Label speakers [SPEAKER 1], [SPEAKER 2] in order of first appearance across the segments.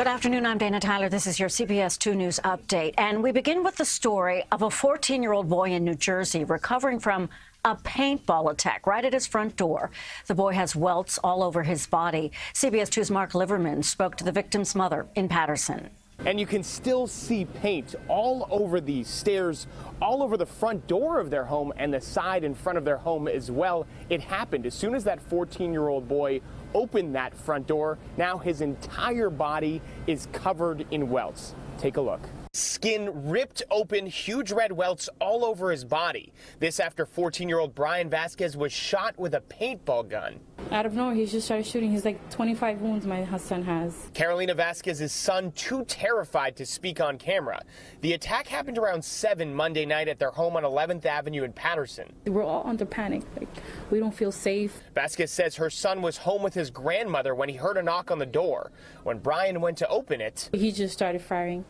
[SPEAKER 1] Good afternoon. I'm Dana Tyler. This is your CBS2 News update. And we begin with the story of a 14-year-old boy in New Jersey recovering from a paintball attack right at his front door. The boy has welts all over his body. CBS2's Mark Liverman spoke to the victim's mother in Paterson.
[SPEAKER 2] And you can still see paint all over the stairs, all over the front door of their home and the side in front of their home as well. It happened as soon as that 14-year-old boy opened that front door. Now his entire body is covered in welts. Take a look. Skin ripped open, huge red welts all over his body. This after 14-year-old Brian Vasquez was shot with a paintball gun.
[SPEAKER 3] Out of nowhere, he just started shooting. He's like 25 wounds my son has.
[SPEAKER 2] Carolina Vasquez's son, too terrified to speak on camera. The attack happened around 7 Monday night at their home on 11th Avenue in Paterson.
[SPEAKER 3] We're all under panic. Like, we don't feel safe.
[SPEAKER 2] Vasquez says her son was home with his grandmother when he heard a knock on the door. When Brian went to open it,
[SPEAKER 3] he just started firing.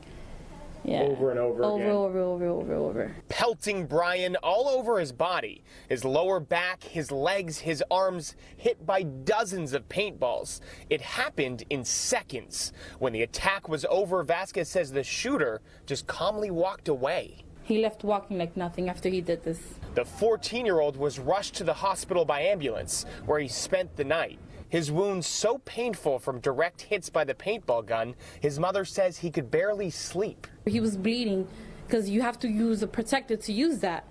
[SPEAKER 3] Yeah.
[SPEAKER 2] Over and over again.
[SPEAKER 3] Over.
[SPEAKER 2] Pelting Brian all over his body, his lower back, his legs, his arms, hit by dozens of paintballs. It happened in seconds. When the attack was over, Vasquez says the shooter just calmly walked away.
[SPEAKER 3] He left walking like nothing after he did this.
[SPEAKER 2] The 14-year-old was rushed to the hospital by ambulance, where he spent the night. His wounds so painful from direct hits by the paintball gun, his mother says he could barely sleep.
[SPEAKER 3] He was bleeding because you have to use a protector to use that,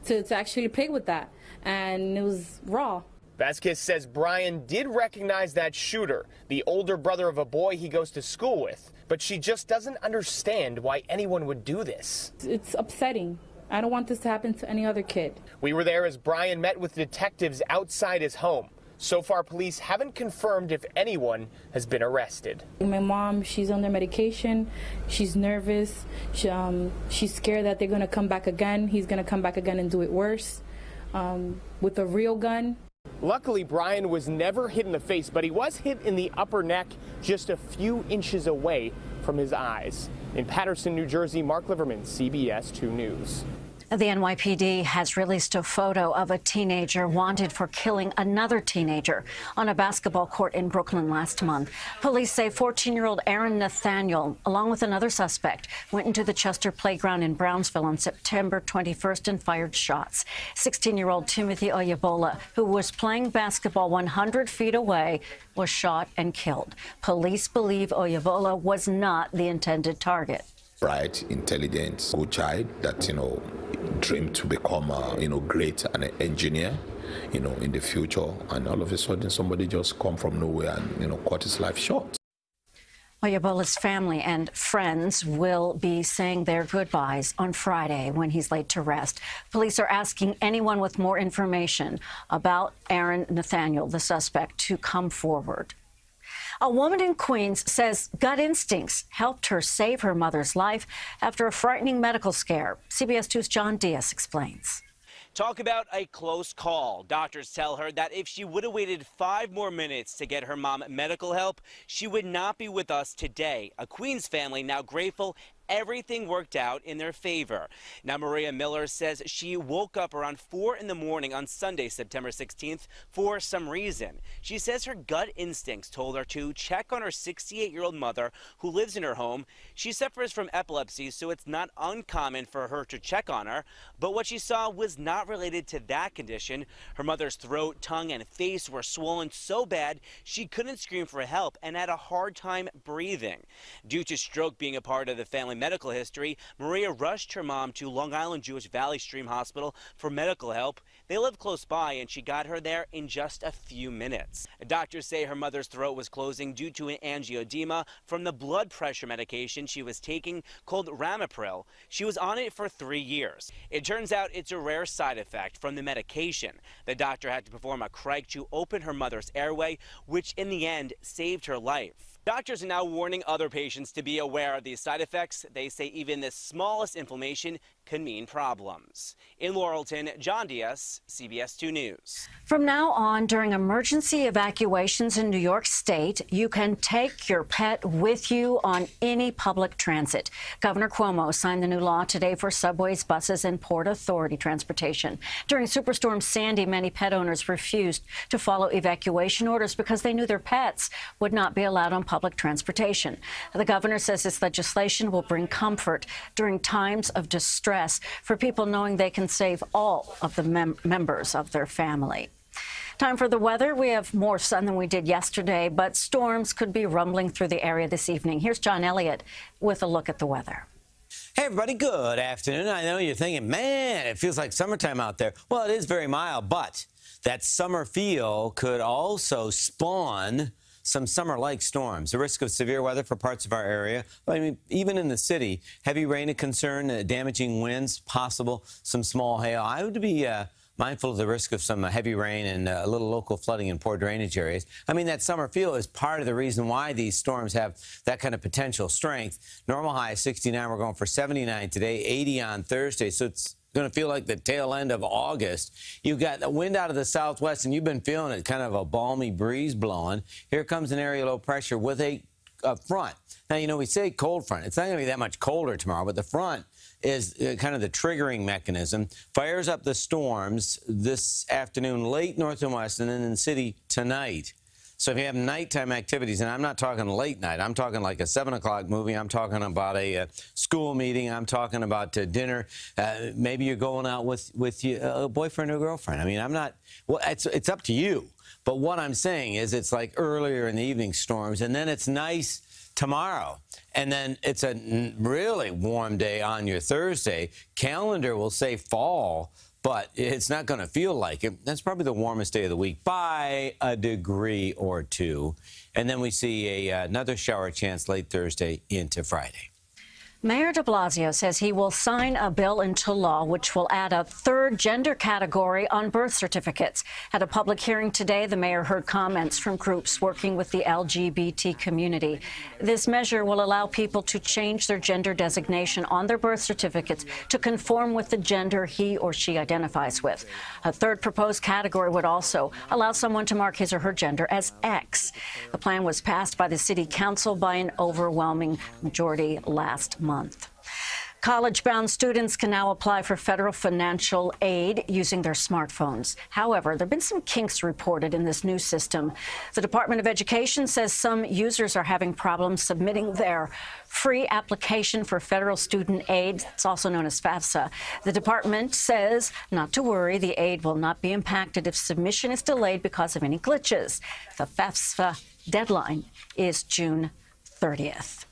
[SPEAKER 3] to actually play with that, and it was raw.
[SPEAKER 2] Vasquez says Brian did recognize that shooter, the older brother of a boy he goes to school with, but she just doesn't understand why anyone would do this.
[SPEAKER 3] It's upsetting. I don't want this to happen to any other kid.
[SPEAKER 2] We were there as Brian met with detectives outside his home. So far, police haven't confirmed if anyone has been arrested.
[SPEAKER 3] My mom, she's under medication. She's nervous. She's scared that they're going to come back again. He's going to come back again and do it worse with a real gun.
[SPEAKER 2] Luckily, Brian was never hit in the face, but he was hit in the upper neck just a few inches away from his eyes. In Paterson, New Jersey, Mark Liverman, CBS 2 News.
[SPEAKER 1] The NYPD has released a photo of a teenager wanted for killing another teenager on a basketball court in Brooklyn last month. Police say 14-year-old Aaron Nathaniel, along with another suspect, went into the Chester playground in Brownsville on September 21st and fired shots. 16-year-old Timothy Oyebola, who was playing basketball 100 feet away, was shot and killed. Police believe Oyebola was not the intended target.
[SPEAKER 4] Bright, intelligent, good child that, dreamed to become a, great an engineer, in the future. And all of a sudden, somebody just come from nowhere and, cut his life short.
[SPEAKER 1] Oyebola's family and friends will be saying their goodbyes on Friday when he's laid to rest. Police are asking anyone with more information about Aaron Nathaniel, the suspect, to come forward. A woman in Queens says gut instincts helped her save her mother's life after a frightening medical scare. CBS 2's John Diaz explains.
[SPEAKER 5] Talk about a close call. Doctors tell her that if she would have waited 5 more minutes to get her mom medical help, she would not be with us today. A Queens family now grateful everything worked out in their favor. Now, Maria Miller says she woke up around 4 in the morning on Sunday, September 16th, for some reason. She says her gut instincts told her to check on her 68-year-old mother who lives in her home. She suffers from epilepsy, so it's not uncommon for her to check on her. But what she saw was not related to that condition. Her mother's throat, tongue, and face were swollen so bad she couldn't scream for help and had a hard time breathing. Due to stroke being a part of the family medical history, Maria rushed her mom to Long Island Jewish Valley Stream Hospital for medical help. They live close by, and she got her there in just a few minutes. Doctors say her mother's throat was closing due to an angioedema from the blood pressure medication she was taking called Ramipril. She was on it for 3 years. It turns out it's a rare side effect from the medication. The doctor had to perform a crike to open her mother's airway, which in the end saved her life. Doctors are now warning other patients to be aware of these side effects. They say even the smallest inflammation could mean problems. In Laurelton, John Diaz, CBS2 News.
[SPEAKER 1] From now on, during emergency evacuations in New York State, you can take your pet with you on any public transit. Governor Cuomo signed the new law today for subways, buses, and Port Authority transportation. During Superstorm Sandy, many pet owners refused to follow evacuation orders because they knew their pets would not be allowed on public transportation. The governor says this legislation will bring comfort during times of distress for people knowing they can save all of the members of their family. Time for the weather. We have more sun than we did yesterday, but storms could be rumbling through the area this evening. Here's John Elliott with a look at the weather.
[SPEAKER 6] Hey, everybody, good afternoon. I know you're thinking, man, it feels like summertime out there. Well, it is very mild, but that summer feel could also spawn some summer-like storms. The risk of severe weather for parts of our area. I mean, even in the city, heavy rain a concern, damaging winds possible, some small hail. I would be mindful of the risk of some heavy rain and a little local flooding in poor drainage areas. I mean, that summer feel is part of the reason why these storms have that kind of potential strength. Normal high is 69. We're going for 79 today, 80 on Thursday. So it's going to feel like the tail end of August. You've got the wind out of the southwest, and you've been feeling it, kind of a balmy breeze blowing. Here comes an area low pressure with a front. Now, you know, we say cold front. It's not going to be that much colder tomorrow, but the front is kind of the triggering mechanism. Fires up the storms this afternoon, late north and west, and then in the city tonight. So if you have nighttime activities, and I'm not talking late night, I'm talking like a 7 o'clock movie, I'm talking about a school meeting, I'm talking about dinner, maybe you're going out with a boyfriend or girlfriend. I mean, I'm not, well, it's up to you. But what I'm saying is it's like earlier in the evening storms, and then it's nice tomorrow. And then it's a really warm day on your Thursday. Calendar will say fall, but it's not going to feel like it. That's probably the warmest day of the week by a degree or two. And then we see another shower chance late Thursday into Friday.
[SPEAKER 1] Mayor de Blasio says he will sign a bill into law which will add a third gender category on birth certificates. At a public hearing today, the mayor heard comments from groups working with the LGBT community. This measure will allow people to change their gender designation on their birth certificates to conform with the gender he or she identifies with. A third proposed category would also allow someone to mark his or her gender as X. The plan was passed by the city council by an overwhelming majority last month. College-bound students can now apply for federal financial aid using their smartphones. However, there have been some kinks reported in this new system. The Department of Education says some users are having problems submitting their free application for federal student aid. It's also known as FAFSA. The department says not to worry, the aid will not be impacted if submission is delayed because of any glitches. The FAFSA deadline is June 30th.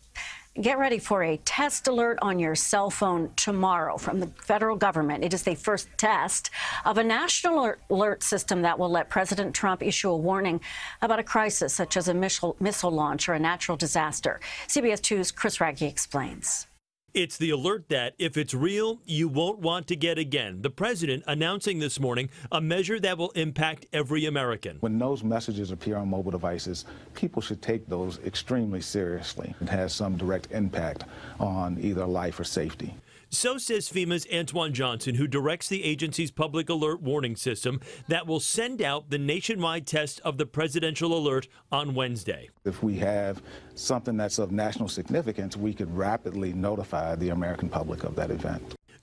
[SPEAKER 1] Get ready for a test alert on your cell phone tomorrow from the federal government. It is the first test of a national alert system that will let President Trump issue a warning about a crisis such as a missile launch or a natural disaster. CBS 2's Chris Raggi explains.
[SPEAKER 7] It's the alert that, if it's real, you won't want to get again. The president announcing this morning a measure that will impact every American.
[SPEAKER 8] When those messages appear on mobile devices, people should take those extremely seriously. It has some direct impact on either life or safety.
[SPEAKER 7] So says FEMA's Antoine Johnson, who directs the agency's public alert warning system that will send out the nationwide test of the presidential alert on Wednesday.
[SPEAKER 8] If we have something that's of national significance, we could rapidly notify the American public of that event.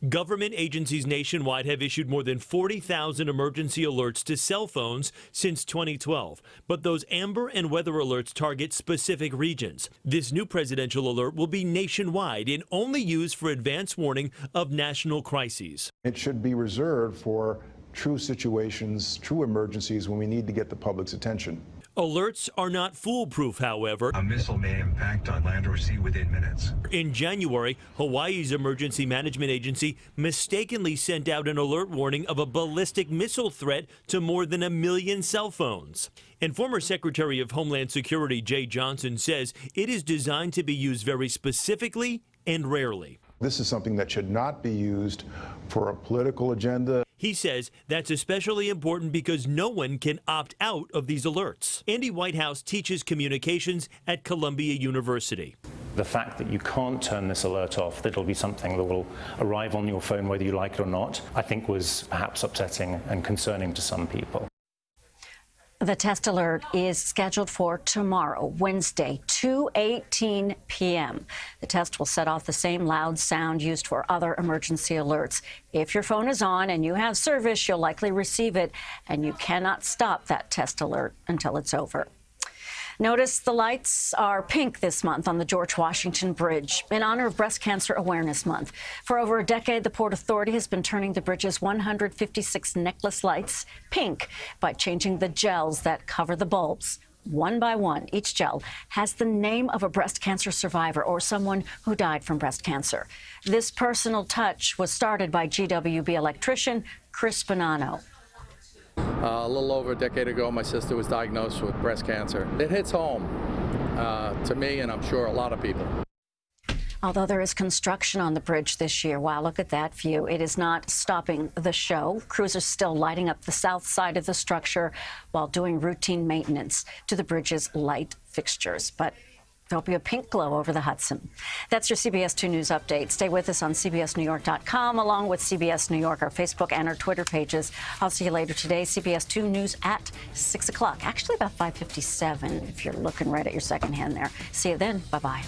[SPEAKER 7] Government agencies nationwide have issued more than 40,000 emergency alerts to cell phones since 2012. But those amber and weather alerts target specific regions. This new presidential alert will be nationwide and only used for advance warning of national crises.
[SPEAKER 9] It should be reserved for true situations, true emergencies when we need to get the public's attention.
[SPEAKER 7] Alerts are not foolproof, however.
[SPEAKER 10] A missile may impact on land or sea within minutes.
[SPEAKER 7] In January, Hawaii's emergency management agency mistakenly sent out an alert warning of a ballistic missile threat to more than 1 million cell phones. And former Secretary of Homeland Security Jay Johnson says it is designed to be used very specifically and rarely.
[SPEAKER 9] This is something that should not be used for a political agenda.
[SPEAKER 7] He says that's especially important because no one can opt out of these alerts. Andy Whitehouse teaches communications at Columbia University.
[SPEAKER 11] The fact that you can't turn this alert off, that it'll be something that will arrive on your phone whether you like it or not, I think was perhaps upsetting and concerning to some people.
[SPEAKER 1] The test alert is scheduled for tomorrow, Wednesday, 2:18 p.m. The test will set off the same loud sound used for other emergency alerts. If your phone is on and you have service, you'll likely receive it, and you cannot stop that test alert until it's over. Notice the lights are pink this month on the George Washington Bridge in honor of Breast Cancer Awareness Month. For over a decade, the Port Authority has been turning the bridge's 156 necklace lights pink by changing the gels that cover the bulbs. One by one, each gel has the name of a breast cancer survivor or someone who died from breast cancer. This personal touch was started by GWB electrician Chris Bonanno.
[SPEAKER 12] A little over a decade ago, my sister was diagnosed with breast cancer. It hits home to me, and I'm sure a lot of people.
[SPEAKER 1] Although there is construction on the bridge this year, wow, look at that view. It is not stopping the show. Crews are still lighting up the south side of the structure while doing routine maintenance to the bridge's light fixtures. But there'll be a pink glow over the Hudson. That's your CBS 2 News update. Stay with us on CBSNewYork.com, along with CBS New York, our Facebook and our Twitter pages. I'll see you later today, CBS 2 News at 6 o'clock. Actually, about 5:57, if you're looking right at your second hand there. See you then. Bye-bye.